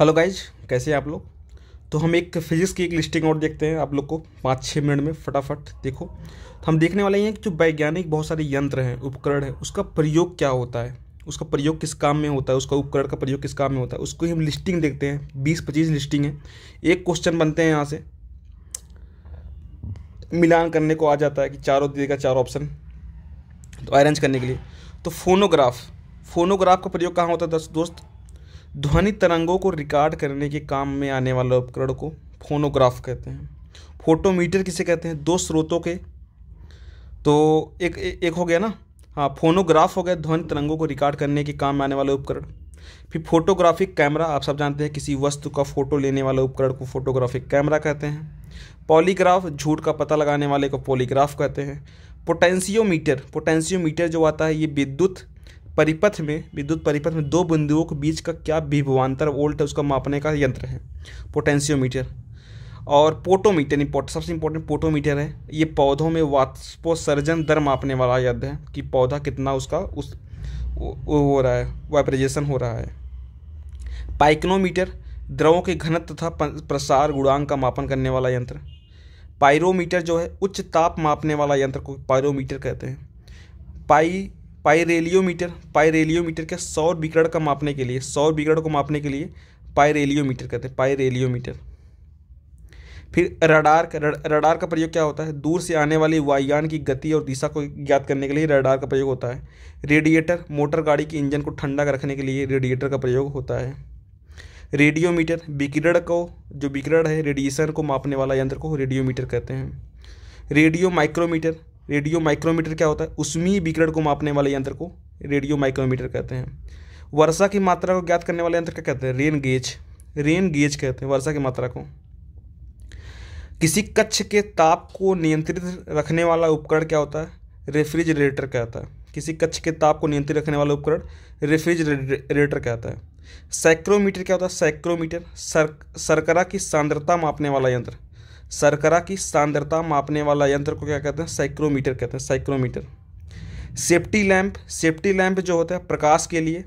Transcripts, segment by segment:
Hello guys, कैसे हैं आप लोग। तो हम एक फिजिक्स की एक लिस्टिंग आउट देखते हैं आप लोग को 5-6 मिनट में फटाफट देखो। तो हम देखने वाले हैं कि जो वैज्ञानिक बहुत सारे यंत्र हैं, उपकरण है, उसका प्रयोग क्या होता है, उसका प्रयोग किस काम में होता है, उसका उपकरण का प्रयोग किस काम में होता है, उसको ही हम लिस्टिंग देखते हैं। 20-25 लिस्टिंग है। एक क्वेश्चन बनते हैं यहाँ से, मिलान करने को आ जाता है कि चारों देगा, चार ऑप्शन तो अरेंज करने के लिए। तो फोनोग्राफ, फोनोग्राफ का प्रयोग कहाँ होता है दोस्त। ध्वनि तरंगों को रिकॉर्ड करने के काम में आने वाला उपकरण को फोनोग्राफ कहते हैं। फोटोमीटर किसे कहते हैं, दो स्रोतों के, तो एक हो गया ना। हाँ, फोनोग्राफ हो गया ध्वनि तरंगों को रिकॉर्ड करने के काम में आने वाला उपकरण। फिर फोटोग्राफिक कैमरा, आप सब जानते हैं किसी वस्तु का फोटो लेने वाला उपकरण को फोटोग्राफिक कैमरा कहते हैं। पॉलीग्राफ, झूठ का पता लगाने वाले को पॉलीग्राफ कहते हैं। पोटेंशियोमीटर, पोटेंशियोमीटर जो आता है ये विद्युत परिपथ में दो बिंदुओं के बीच का क्या विभवांतर वोल्ट है उसका मापने का यंत्र है पोटेंशियोमीटर। और पोटोमीटर, सबसे इंपॉर्टेंट पोटोमीटर है, ये पौधों में वाष्पोत्सर्जन दर मापने वाला यंत्र है कि पौधा कितना उसका वो हो रहा है, वाइब्रेशन हो रहा है। पाइक्नोमीटर, द्रवों के घनत्व तथा प्रसार गुणांक का मापन करने वाला यंत्र। पायरोमीटर जो है उच्च ताप मापने वाला यंत्र को पायरोमीटर कहते हैं। पायरेलियोमीटर के सौर विकिरण का मापने के लिए, सौर विकिरण को मापने के लिए पायरेलियोमीटर कहते हैं, पायरेलियोमीटर। फिर रडार का प्रयोग क्या होता है, दूर से आने वाली वायुयान की गति और दिशा को ज्ञात करने के लिए रडार का प्रयोग होता है। रेडिएटर, मोटर गाड़ी के इंजन को ठंडा रखने के लिए रेडिएटर का प्रयोग होता है। रेडियोमीटर, विकिरण को, जो विकिरण है रेडिएशन को मापने वाला यंत्र को रेडियोमीटर कहते हैं। रेडियो माइक्रोमीटर क्या होता है, ऊष्मीय विकिरण को मापने वाले यंत्र को रेडियो माइक्रोमीटर कहते हैं। वर्षा की मात्रा को ज्ञात करने वाले यंत्र क्या कहते हैं, रेन गेज कहते हैं वर्षा की मात्रा को। किसी कक्ष के ताप को नियंत्रित रखने वाला उपकरण क्या होता है, रेफ्रिजरेटर कहता है। किसी कक्ष के ताप को नियंत्रित रखने वाला उपकरण रेफ्रिजरेटर कहता है। सैक्रोमीटर क्या होता है, सैक्रोमीटर शर्करा की सांद्रता मापने वाला यंत्र, शर्करा की सांद्रता मापने वाला यंत्र को क्या कहते हैं, सैक्रोमीटर कहते हैं, सैक्रोमीटर। सेफ्टी लैंप जो होता है प्रकाश के लिए,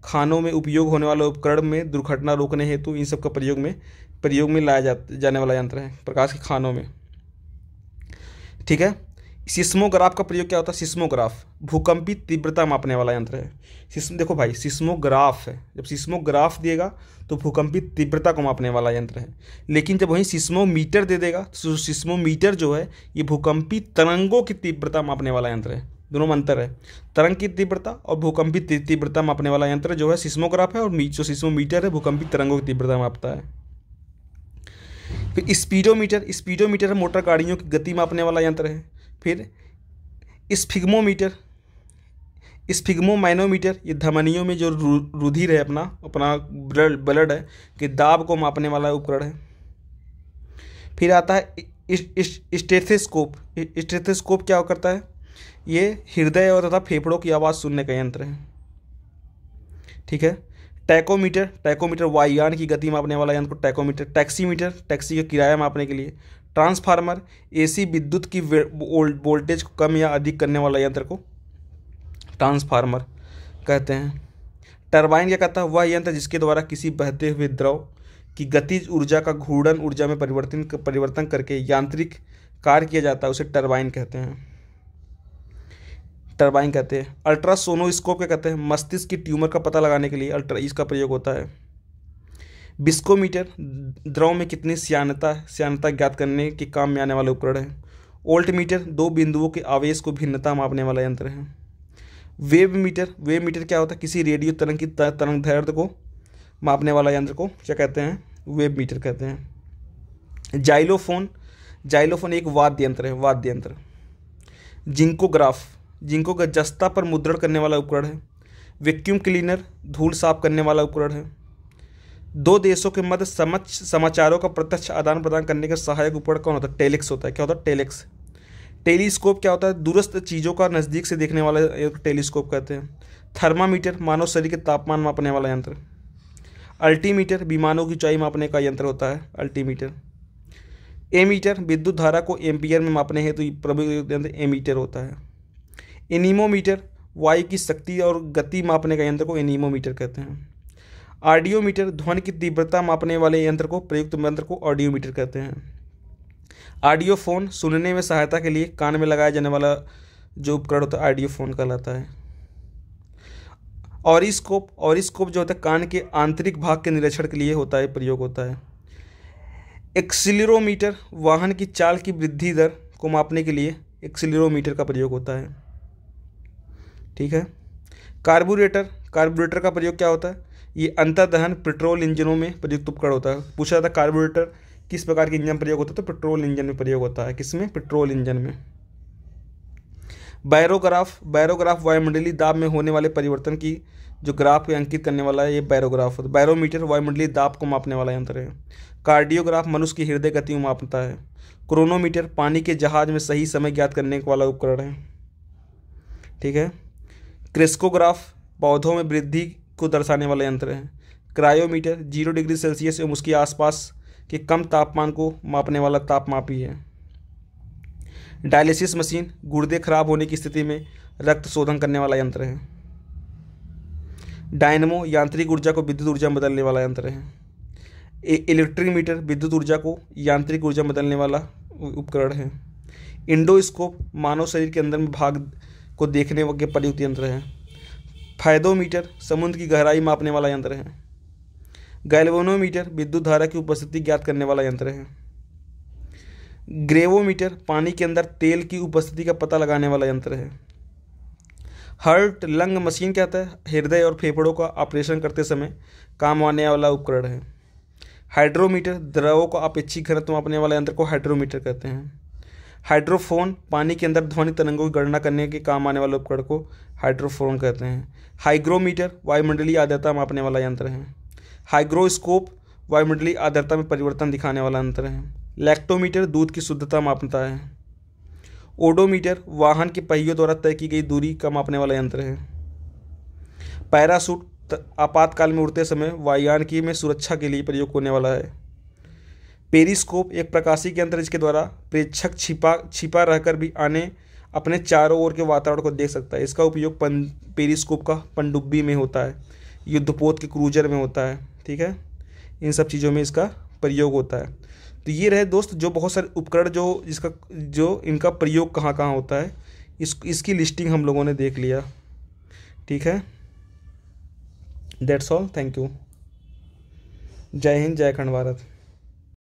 खानों में उपयोग होने वाला उपकरण में दुर्घटना रोकने हेतु इन सब का प्रयोग में लाया जाने वाला यंत्र है प्रकाश के खानों में। ठीक है। सिस्मोग्राफ का प्रयोग क्या होता है, सिस्मोग्राफ भूकंपी तीव्रता मापने वाला यंत्र है। देखो भाई, सिस्मोग्राफ है, जब सिस्मोग्राफ देगा तो भूकंपी तीव्रता को मापने वाला यंत्र है। लेकिन जब वहीं सिस्मोमीटर दे देगा तो सिस्मोमीटर जो है ये भूकंपी तरंगों की तीव्रता मापने वाला यंत्र है। दोनों में अंतर है, तरंग की तीव्रता और भूकंपी तीव्रता मापने वाला यंत्र जो है सिस्मोग्राफ है, और जो सिस्मोमीटर है भूकंपी तरंगों की तीव्रता मापता है। फिर स्पीडोमीटर मोटर गाड़ियों की गति मापने वाला यंत्र है। फिर स्फिग्मोमैनोमीटर, ये धमनियों में जो रुधिर है अपना ब्लड है कि दाब को मापने वाला उपकरण है। फिर आता है स्टेथोस्कोप क्या करता है, ये हृदय और तथा फेफड़ों की आवाज़ सुनने का यंत्र है। ठीक है। टैकोमीटर वायुयान की गति मापने वाला यंत्र को टैकोमीटर। टैक्सी का किराया मापने के लिए। ट्रांसफार्मर, एसी विद्युत की वोल्टेज को कम या अधिक करने वाला यंत्र को ट्रांसफार्मर कहते हैं। टरबाइन क्या कहता है, वह यंत्र जिसके द्वारा किसी बहते हुए द्रव की गतिज ऊर्जा का घूर्णन ऊर्जा में परिवर्तन करके यांत्रिक कार्य किया जाता है, उसे टरबाइन कहते हैं। अल्ट्रासोनोस्कोप क्या कहते हैं, मस्तिष्क की ट्यूमर का पता लगाने के लिए इसका प्रयोग होता है। विस्कोमीटर, द्रव में कितनी श्यानता ज्ञात करने के काम में आने वाला उपकरण है। वोल्टमीटर, दो बिंदुओं के आवेश को भिन्नता मापने वाला यंत्र है। वेवमीटर क्या होता है, किसी रेडियो तरंग की तरंग दैर्ध्य को मापने वाला यंत्र को क्या कहते हैं, वेवमीटर कहते हैं। जाइलोफोन एक वाद्य यंत्र। जिंको जस्ता पर मुद्रण करने वाला उपकरण है। वैक्यूम क्लीनर, धूल साफ करने वाला उपकरण है। दो देशों के मध्य समाचारों का प्रत्यक्ष आदान प्रदान करने का सहायक उपकरण कौन होता है, टेलेक्स होता है। क्या होता है, टेलेक्स। टेलीस्कोप क्या होता है, दूरस्थ चीज़ों का नज़दीक से देखने वाला टेलीस्कोप कहते हैं। थर्मामीटर, मानव शरीर के तापमान मापने वाला यंत्र। अल्टीमीटर, विमानों की ऊंचाई मापने का यंत्र होता है अल्टीमीटर। एमीटर, विद्युत धारा को एम्पियर में मापने हेतु प्रयुक्त यंत्र एमीटर होता है। एनीमोमीटर, वायु की शक्ति और गति मापने का यंत्र को एनीमोमीटर कहते हैं। ऑडियोमीटर ध्वनि की तीव्रता मापने वाले यंत्र को, प्रयुक्त यंत्र को ऑडियोमीटर कहते हैं। ऑडियोफोन सुनने में सहायता के लिए कान में लगाया जाने वाला जो उपकरण होता है ऑडियोफोन कहलाता है। ऑरिस्कोप जो होता है कान के आंतरिक भाग के निरीक्षण के लिए होता है, प्रयोग होता है। एक्सीलरोमीटर वाहन की चाल की वृद्धि दर को मापने के लिए एक्सीलरोमीटर का प्रयोग होता है। ठीक है। कार्बोरेटर का प्रयोग क्या होता है? ये अंतर्दहन पेट्रोल इंजनों में प्रयुक्त उपकरण होता है। पूछा जाता है कार्बोरेटर किस प्रकार के इंजन में प्रयोग होता है, तो पेट्रोल इंजन में प्रयोग होता है। किसमें? पेट्रोल इंजन में। बैरोग्राफ वायुमंडलीय दाब में होने वाले परिवर्तन की जो ग्राफ को अंकित करने वाला है, ये बैरोग्राफ होता है। बैरोमीटर वायुमंडलीय दाब को मापने वाला यंत्र है। कार्डियोग्राफ मनुष्य की हृदय गति को मापता है। क्रोनोमीटर पानी के जहाज में सही समय ज्ञात करने वाला उपकरण है। ठीक है। क्रेस्कोग्राफ पौधों में वृद्धि को दर्शाने वाला यंत्र है। क्रायोमीटर 0 डिग्री सेल्सियस एवं उसके आसपास के कम तापमान को मापने वाला तापमापी है। डायलिसिस मशीन गुर्दे खराब होने की स्थिति में रक्त शोधन करने वाला यंत्र है। डायनमो यांत्रिक ऊर्जा को विद्युत ऊर्जा में बदलने वाला यंत्र है। इलेक्ट्रिक मीटर विद्युत ऊर्जा को यांत्रिक ऊर्जा में बदलने वाला उपकरण है। इंडोस्कोप मानव शरीर के अंदर में भाग को देखने के प्रयुक्त यंत्र है। फायदोमीटर समुद्र की गहराई मापने वाला यंत्र है। गैल्वेनोमीटर विद्युत धारा की उपस्थिति ज्ञात करने वाला यंत्र है। ग्रेवोमीटर पानी के अंदर तेल की उपस्थिति का पता लगाने वाला यंत्र है। हार्ट लंग मशीन क्या होता है? हृदय और फेफड़ों का ऑपरेशन करते समय काम आने वाला उपकरण है। हाइड्रोमीटर द्रवों का अपेक्षिक घनत्व मापने वाला यंत्र को हाइड्रोमीटर कहते हैं। हाइड्रोफोन पानी के अंदर ध्वनि तरंगों की गणना करने के काम आने वाले उपकरण को हाइड्रोफोन कहते हैं। हाइग्रोमीटर वायुमंडलीय आर्द्रता मापने वाला यंत्र है। हाइग्रोस्कोप वायुमंडलीय आर्द्रता में परिवर्तन दिखाने वाला यंत्र है। लैक्टोमीटर दूध की शुद्धता मापता है। ओडोमीटर वाहन के पहियों द्वारा तय की गई दूरी का मापने वाला यंत्र है। पैराशूट आपातकाल में उड़ते समय वायुयान में सुरक्षा के लिए प्रयोग होने वाला है। पेरिस्कोप एक प्रकाशिक यंत्र जिसके द्वारा प्रेक्षक छिपा रहकर भी अपने चारों ओर के वातावरण को देख सकता है। इसका उपयोग पेरिस्कोप का पनडुब्बी में होता है, युद्धपोत के क्रूजर में होता है। ठीक है। इन सब चीज़ों में इसका प्रयोग होता है। तो ये रहे दोस्त जो बहुत सारे उपकरण जो इनका प्रयोग कहाँ कहाँ होता है, इसकी लिस्टिंग हम लोगों ने देख लिया। ठीक है। That's all. Thank you. जय हिंद, जय खंड भारत।